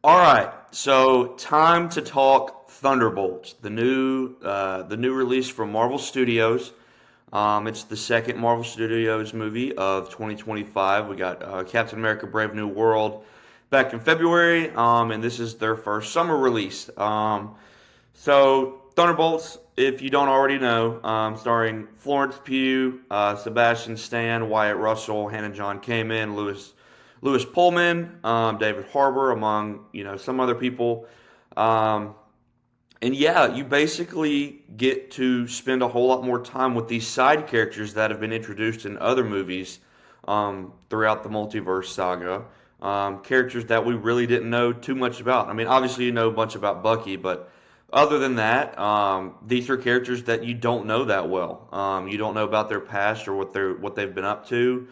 All right, so time to talk Thunderbolts, the new release from Marvel Studios. It's the second Marvel Studios movie of 2025. We got Captain America: Brave New World back in February, and this is their first summer release. So Thunderbolts, if you don't already know, starring Florence Pugh, Sebastian Stan, Wyatt Russell, Hannah John Kamen, Lewis Pullman, David Harbour, among some other people. Um, and yeah, you basically get to spend a whole lot more time with these side characters that have been introduced in other movies throughout the multiverse saga. Characters that we really didn't know too much about. I mean, obviously you know a bunch about Bucky, but other than that, these are characters that you don't know that well. You don't know about their past or what they've been up to,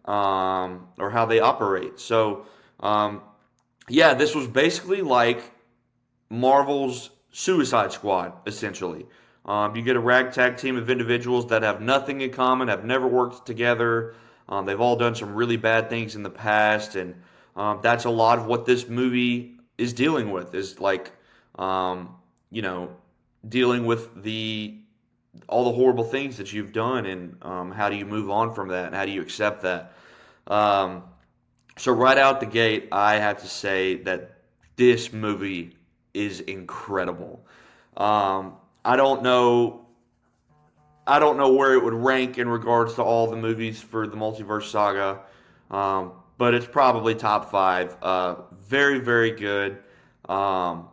or how they operate. So, yeah, this was basically like Marvel's Suicide Squad, essentially. You get a ragtag team of individuals that have nothing in common, have never worked together. They've all done some really bad things in the past, and that's a lot of what this movie is dealing with. Is like, um, you know, dealing with the all the horrible things that you've done, and how do you move on from that, and how do you accept that? Um, so right out the gate, I have to say that this movie is incredible. Um, I don't know. I don't know where it would rank in regards to all the movies for the multiverse saga, but it's probably top five. Very, very good. Um,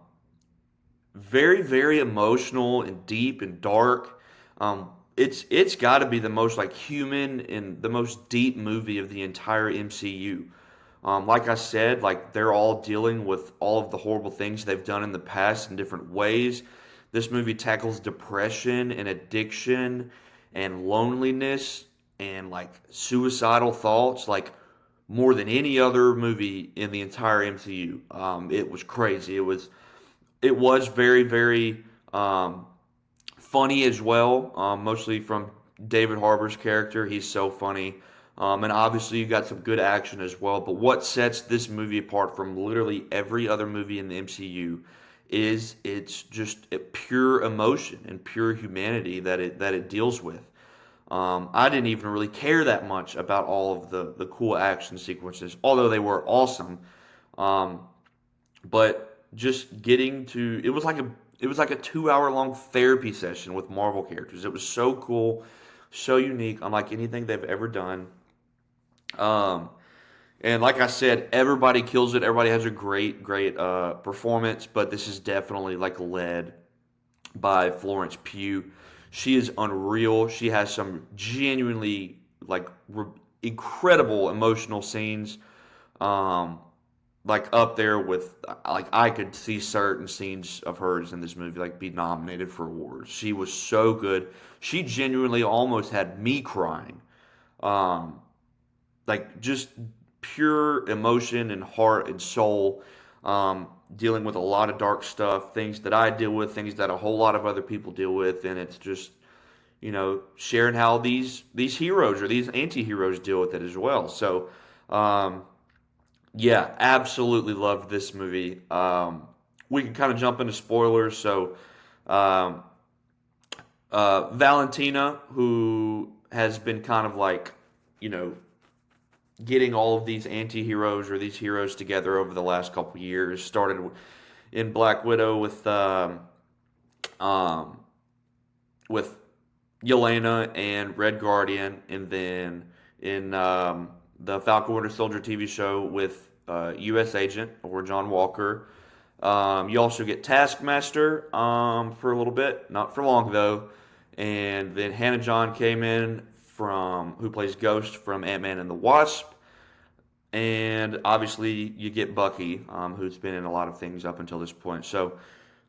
very, very emotional and deep and dark. It's got to be the most like human and the most deep movie of the entire MCU. Like I said, like they're all dealing with all of the horrible things they've done in the past in different ways. This movie tackles depression and addiction and loneliness and like suicidal thoughts, like more than any other movie in the entire MCU. It was crazy. It was very, very funny as well, mostly from David Harbour's character. He's so funny. And obviously, you got some good action as well. But what sets this movie apart from literally every other movie in the MCU is it's just a pure emotion and pure humanity that it deals with. I didn't even really care that much about all of the cool action sequences, although they were awesome. Um, but just getting to it was like a 2 hour long therapy session with Marvel characters. It was so cool, so unique, unlike anything they've ever done. Um, and like I said, everybody kills it. Everybody has a great, great performance, but this is definitely like led by Florence Pugh. She is unreal. She has some genuinely like incredible emotional scenes. Um, like up there with like I could see certain scenes of hers in this movie like be nominated for awards. She was so good. She genuinely almost had me crying. Um, like just pure emotion and heart and soul. Dealing with a lot of dark stuff, things that I deal with, things that a whole lot of other people deal with, and it's just sharing how these heroes or these anti-heroes deal with it as well. So um, yeah, absolutely loved this movie. We can kind of jump into spoilers. So, um, Valentina, who has been kind of like, you know, getting all of these anti-heroes or these heroes together over the last couple years, started in Black Widow um, with Yelena and Red Guardian, and then in the Falcon Winter Soldier TV show with U.S. Agent or John Walker. You also get Taskmaster for a little bit, not for long though. And then Hannah John came in from who plays Ghost from Ant-Man and the Wasp. And obviously you get Bucky, who's been in a lot of things up until this point. So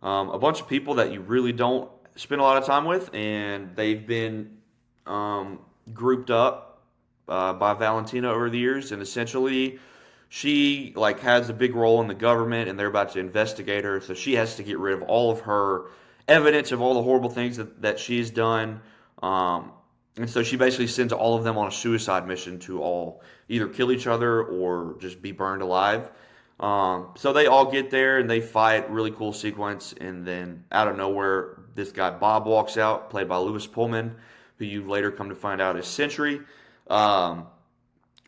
a bunch of people that you really don't spend a lot of time with, and they've been um, grouped up by Valentina over the years, and essentially she like has a big role in the government, and they're about to investigate her, so she has to get rid of all of her evidence of all the horrible things that she's done. And so she basically sends all of them on a suicide mission to all either kill each other or just be burned alive. So they all get there and they fight, really cool sequence, and then out of nowhere, this guy Bob walks out, played by Lewis Pullman, who you later come to find out is Sentry. Um,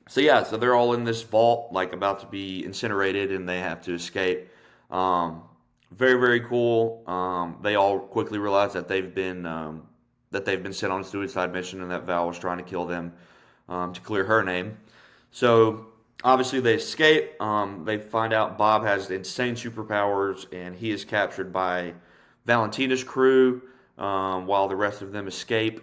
so yeah, so they're all in this vault, like about to be incinerated, and they have to escape. Um, Very very cool. They all quickly realize that they've been sent on a suicide mission, and that Val was trying to kill them to clear her name. So obviously they escape. They find out Bob has insane superpowers, and he is captured by Valentina's crew while the rest of them escape.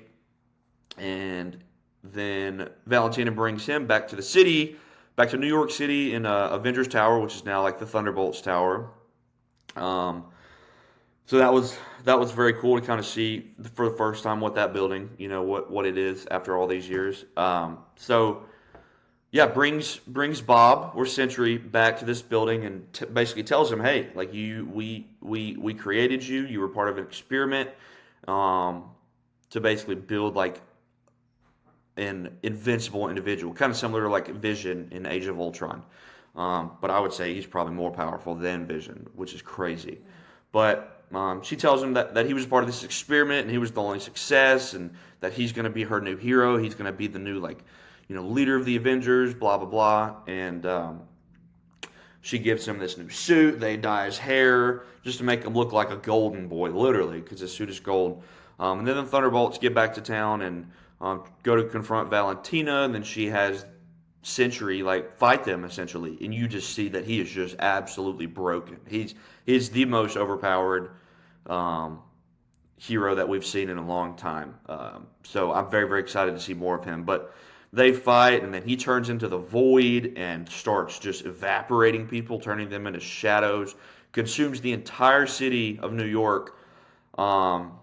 And then Valentina brings him back to the city, back to New York City in Avengers Tower, which is now like the Thunderbolts Tower. Um, so that was very cool to kind of see for the first time what that building, what it is after all these years. So yeah, brings Bob or Sentry back to this building and basically tells him, hey, like we created you. You were part of an experiment um, to basically build like an invincible individual, kind of similar to like Vision in Age of Ultron. But I would say he's probably more powerful than Vision, which is crazy. But she tells him that he was part of this experiment and he was the only success, and that he's going to be her new hero. He's going to be the new like leader of the Avengers. Blah blah blah. And she gives him this new suit. They dye his hair just to make him look like a golden boy, literally, because his suit is gold. And then the Thunderbolts get back to town and go to confront Valentina, and then she has Sentry like fight them essentially, and you just see that he is just absolutely broken. He's the most overpowered um, hero that we've seen in a long time. So I'm very very excited to see more of him. But they fight, and then he turns into the void and starts just evaporating people, turning them into shadows. Consumes the entire city of New York. Um,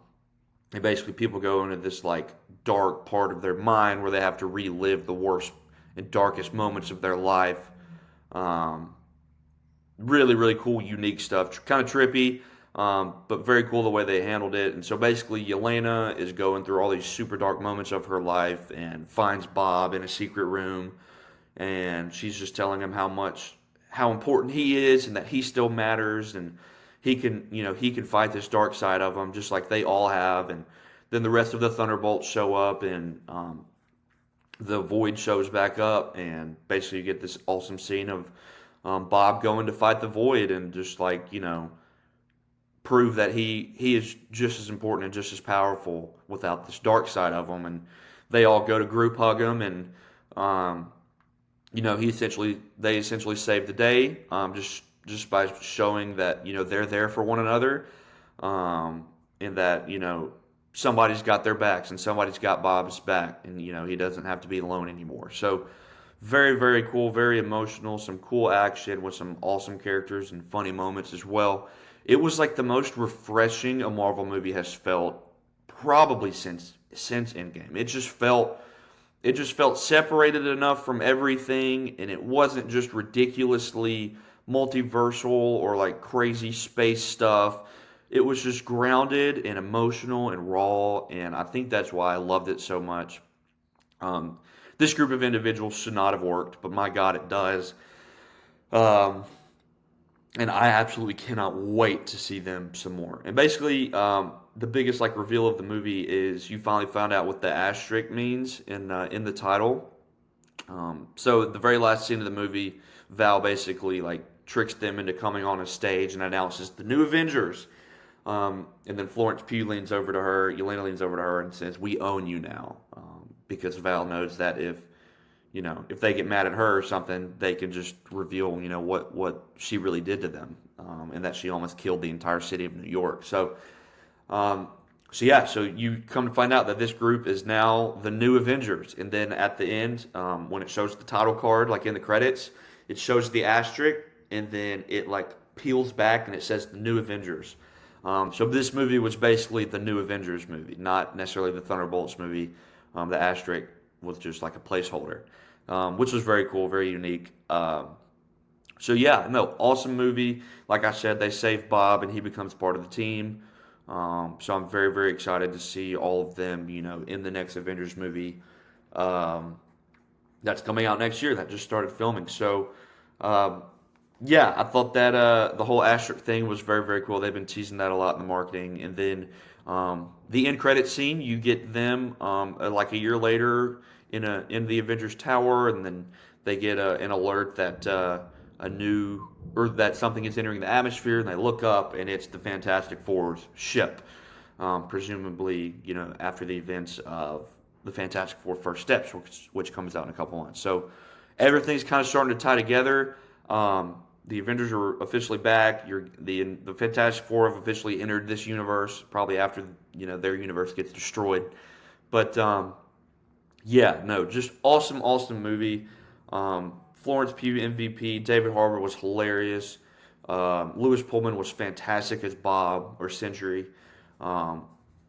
and basically, people go into this like dark part of their mind where they have to relive the worst and darkest moments of their life. Um, Really, really cool, unique stuff. Kind of trippy, but very cool the way they handled it. And so basically, Yelena is going through all these super dark moments of her life and finds Bob in a secret room, and she's just telling him how important he is, and that he still matters, and he can fight this dark side of him just like they all have. And then the rest of the Thunderbolts show up, and the Void shows back up, and basically you get this awesome scene of Bob going to fight the Void and just like prove that he is just as important and just as powerful without this dark side of him. And they all go to group hug him, and um, they essentially save the day, just by showing that they're there for one another, and that somebody's got their backs and somebody's got Bob's back, and he doesn't have to be alone anymore. So very very cool, very emotional, some cool action with some awesome characters and funny moments as well. It was like the most refreshing a Marvel movie has felt probably since Endgame. It just felt separated enough from everything, and it wasn't just ridiculously multiversal or like crazy space stuff. It was just grounded and emotional and raw, and I think that's why I loved it so much. Um, this group of individuals should not have worked, but my God, it does. Um, and I absolutely cannot wait to see them some more. And basically, the biggest like reveal of the movie is you finally found out what the asterisk means in the title. So the very last scene of the movie, Val basically like tricks them into coming on a stage and announces the new Avengers. And then Florence Pugh leans over to her, Yelena leans over to her and says, "We own you now," because Val knows that if they get mad at her or something, they can just reveal what she really did to them, and that she almost killed the entire city of New York. Um, so you come to find out that this group is now the new Avengers, and then at the end, when it shows the title card, like in the credits, it shows the asterisk, and then it like peels back and it says the new Avengers. So this movie was basically the new Avengers movie, not necessarily the Thunderbolts movie. The asterisk was just like a placeholder, which was very cool, very unique. So yeah, no, awesome movie. Like I said, they save Bob and he becomes part of the team. So I'm very, very excited to see all of them, in the next Avengers movie um, that's coming out next year. That just started filming. So um, Yeah, I thought that the whole asterisk thing was very, very cool. They've been teasing that a lot in the marketing, and then the end credit scene, you get them like a year later in the Avengers Tower, and then they get an alert that a new or that something is entering the atmosphere, and they look up, and it's the Fantastic Four's ship, presumably after the events of the Fantastic Four First Steps, which comes out in a couple months. So everything's kind of starting to tie together. The Avengers are officially back. The Fantastic Four have officially entered this universe, probably after their universe gets destroyed. But yeah, no, just awesome, awesome movie. Florence Pugh MVP. David Harbour was hilarious. Lewis Pullman was fantastic as Bob or Century. Um,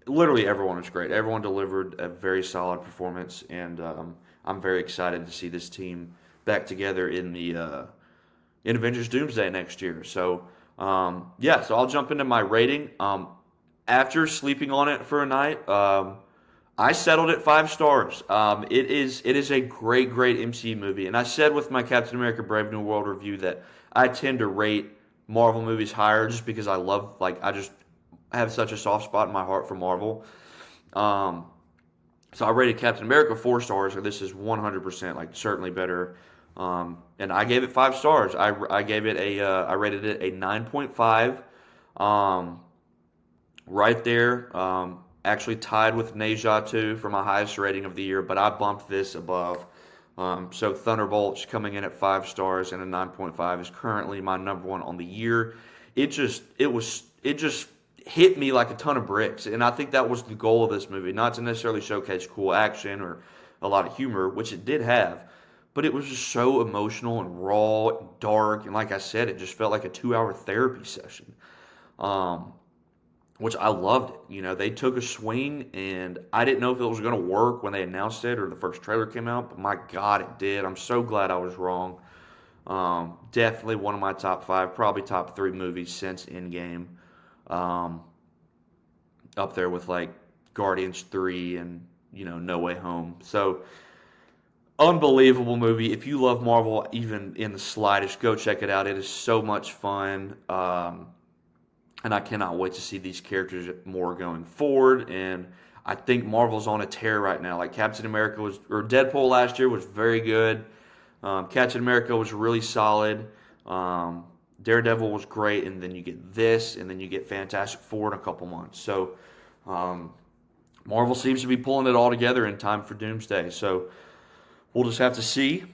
Literally everyone was great. Everyone delivered a very solid performance, and I'm very excited to see this team back together in Avengers Doomsday next year. So yeah, so I'll jump into my rating. After sleeping on it for a night, I settled at 5 stars. It is a great, great MCU movie, and I said with my Captain America: Brave New World review that I tend to rate Marvel movies higher just because I just have such a soft spot in my heart for Marvel. Um, so I rated Captain America 4 stars, and this is 100% like certainly better. And I gave it 5 stars. I gave it I rated it a 9.5. Um, right there. Actually tied with Neja 2 for my highest rating of the year, but I bumped this above. So Thunderbolts coming in at 5 stars and a 9.5 is currently my number one on the year. It just hit me like a ton of bricks, and I think that was the goal of this movie, not to necessarily showcase cool action or a lot of humor, which it did have, but it was just so emotional and raw and dark, and like I said, it just felt like a 2 hour therapy session. Um, which I loved it. They took a swing, and I didn't know if it was going to work when they announced it or the first trailer came out, but my God, it did. I'm so glad I was wrong. Definitely one of my top five, probably top three movies since Endgame. Um, Up there with like Guardians 3 and, No Way Home. So, unbelievable movie. If you love Marvel, even in the slightest, go check it out. It is so much fun. And I cannot wait to see these characters more going forward. And I think Marvel's on a tear right now. Like Deadpool last year was very good. Captain America was really solid. Um, Daredevil was great, and then you get this, and then you get Fantastic Four in a couple months. So um, Marvel seems to be pulling it all together in time for Doomsday. So we'll just have to see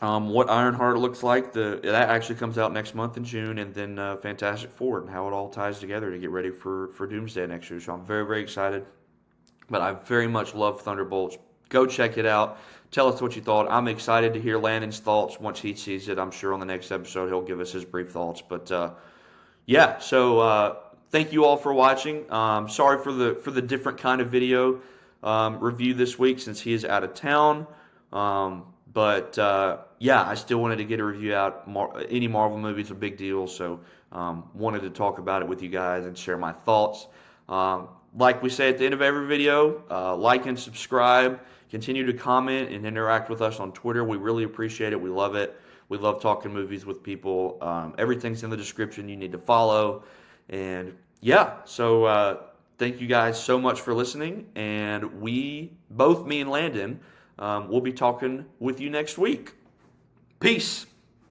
what Ironheart looks like. That actually comes out next month in June, and then Fantastic Four and how it all ties together to get ready for Doomsday next year. So I'm very, very excited. But I very much love Thunderbolts. Go check it out. Tell us what you thought. I'm excited to hear Landon's thoughts once he sees it. I'm sure on the next episode he'll give us his brief thoughts. But yeah, so thank you all for watching. Sorry for the different kind of video review this week since he is out of town. But yeah, I still wanted to get a review out. Any Marvel movie is a big deal, so wanted to talk about it with you guys and share my thoughts. Like we say at the end of every video, like and subscribe. Continue to comment and interact with us on Twitter. We really appreciate it. We love it. We love talking movies with people. Everything's in the description. You need to follow. And yeah, so thank you guys so much for listening. And both me and Landon, we'll be talking with you next week. Peace.